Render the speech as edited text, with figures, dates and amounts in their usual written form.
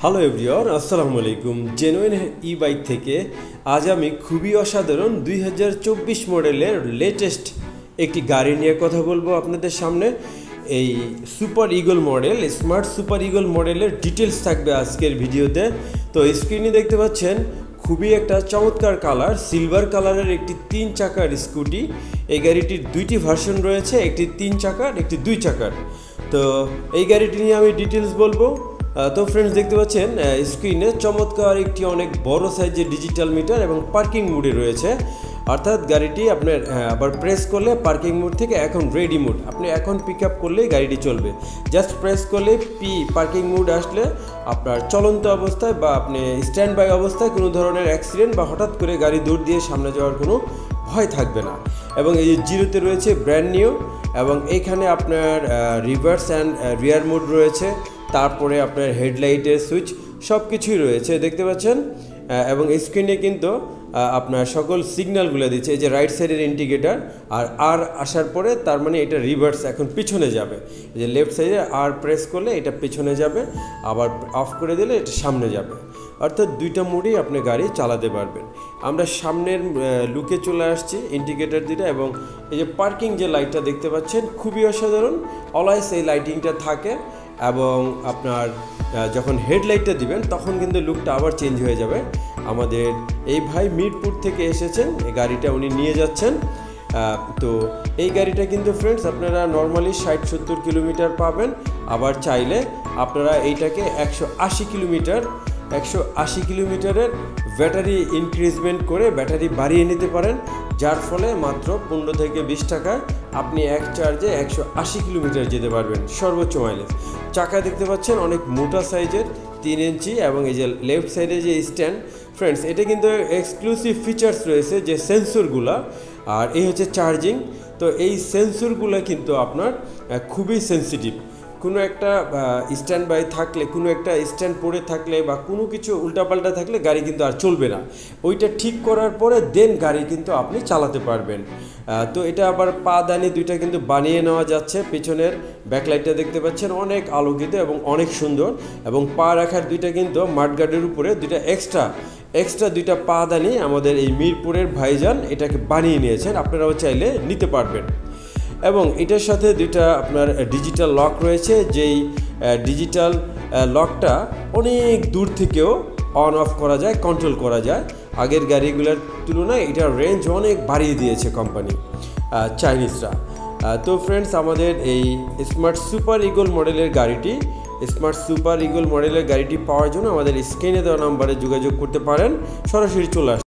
Hello everyone, আসসালামু আলাইকুম। Genuine ই bike থেকে আজ আমি খুবই অসাধারণ 2024 মডেলের লেটেস্ট একটি গাড়ি নিয়ে কথা বলবো আপনাদের সামনে। এই super eagle model, smart super eagle মডেলের ডিটেলস থাকবে আজকের ভিডিওতে। তো স্ক্রিনে দেখতে পাচ্ছেন খুবই একটা চমৎকার কালার, সিলভার কালারের একটি 3 চাকার স্কুটি। এই গাড়িটির দুইটি ভার্সন রয়েছে, একটি 3 চাকার, একটি 2 চাকার। তো এই গাড়িটি নিয়ে আমি ডিটেলস বলবো। তো ফ্রেন্ডস, দেখতে পাচ্ছেন স্ক্রিনে চমৎকার একটি অনেক বড় সাইজের ডিজিটাল মিটার এবং পার্কিং মোডে রয়েছে। অর্থাৎ গাড়িটি আপনার আবার প্রেস করলে পার্কিং মোড থেকে এখন রেডি মোড, আপনি এখন পিক আপ করলেই গাড়িটি চলবে। জাস্ট প্রেস করলে পার্কিং মোড আসলে আপনার চলন্ত অবস্থায় বা আপনি স্ট্যান্ড বাই অবস্থায় কোনো ধরনের অ্যাক্সিডেন্ট বা হঠাৎ করে গাড়ি দৌড় দিয়ে সামনে যাওয়ার কোনো ভয় থাকবে না। এবং এই যে জিরোতে রয়েছে ব্র্যান্ড নিউ, এবং এইখানে আপনার রিভার্স অ্যান্ড রিয়ার মোড রয়েছে। তারপরে আপনার হেডলাইটের সুইচ সব কিছুই রয়েছে দেখতে পাচ্ছেন। এবং স্ক্রিনে কিন্তু আপনার সকল সিগন্যালগুলো দিচ্ছে। এই যে রাইট সাইডের ইন্ডিকেটার আর আসার পরে তার মানে এটা রিভার্স, এখন পিছনে যাবে। এই যে লেফট সাইডে আর প্রেস করলে এটা পিছনে যাবে, আবার অফ করে দিলে এটা সামনে যাবে। অর্থাৎ দুইটা মোডেই আপনি গাড়ি চালাতে পারবেন। আমরা সামনের লুকে চলে আসছি, ইন্ডিকেটার দুইটা, এবং এই যে পার্কিং যে লাইটটা দেখতে পাচ্ছেন খুবই অসাধারণ। অলওয়েজ এই লাইটিংটা থাকে, এবং আপনার যখন হেডলাইটটা দিবেন তখন কিন্তু লুকটা আবার চেঞ্জ হয়ে যাবে। আমাদের এই ভাই মিরপুর থেকে এসেছেন, এই গাড়িটা উনি নিয়ে যাচ্ছেন। তো এই গাড়িটা কিন্তু ফ্রেন্ডস আপনারা নর্মালি 60-70 কিলোমিটার পাবেন, আবার চাইলে আপনারা এইটাকে 180 কিলোমিটারের ব্যাটারি ইনক্রিজমেন্ট করে ব্যাটারি বাড়িয়ে নিতে পারেন, যার ফলে মাত্র 15 থেকে 20 টাকায় আপনি এক চার্জে 180 কিলোমিটার যেতে পারবেন সর্বোচ্চ মাইলেজ। চাকা দেখতে পাচ্ছেন অনেক মোটা সাইজের, 3 ইঞ্চি, এবং এই যে লেফট সাইডে যে স্ট্যান্ড ফ্রেন্ডস, এটা কিন্তু এক্সক্লুসিভ ফিচার্স রয়েছে যে সেন্সরগুলো, আর এই হচ্ছে চার্জিং। তো এই সেন্সরগুলো কিন্তু আপনার খুবই সেন্সিটিভ। কোনো একটা স্ট্যান্ড বাই থাকলে, কোনো একটা স্ট্যান্ড পড়ে থাকলে বা কোনো কিছু উল্টাপাল্টা থাকলে গাড়ি কিন্তু আর চলবে না। ওইটা ঠিক করার পরে দেন গাড়ি কিন্তু আপনি চালাতে পারবেন। তো এটা আবার পাদানি দুইটা কিন্তু বানিয়ে নেওয়া যাচ্ছে। পিছনের ব্যাকলাইটটা দেখতে পাচ্ছেন অনেক আলোকিত এবং অনেক সুন্দর, এবং পা রাখার দুইটা কিন্তু মাডগার্ডের উপরে দুইটা এক্সট্রা দুইটা পাদানি আমাদের এই মিরপুরের ভাইজান এটাকে বানিয়ে নিয়েছেন, আপনারাও চাইলে নিতে পারবেন। এবং এটার সাথে দুইটা আপনার ডিজিটাল লক রয়েছে, যেই ডিজিটাল লকটা অনেক দূর থেকেও অন অফ করা যায়, কন্ট্রোল করা যায়। আগের গাড়িগুলোর তুলনায় এটার রেঞ্জ অনেক বাড়িয়ে দিয়েছে কোম্পানি চাইনিজরা। তো ফ্রেন্ডস, আমাদের এই স্মার্ট সুপার ইগল মডেলের গাড়িটি পাওয়ার জন্য আমাদের স্ক্রিনে দেওয়া নাম্বারে যোগাযোগ করতে পারেন, সরাসরি চলে আসুন।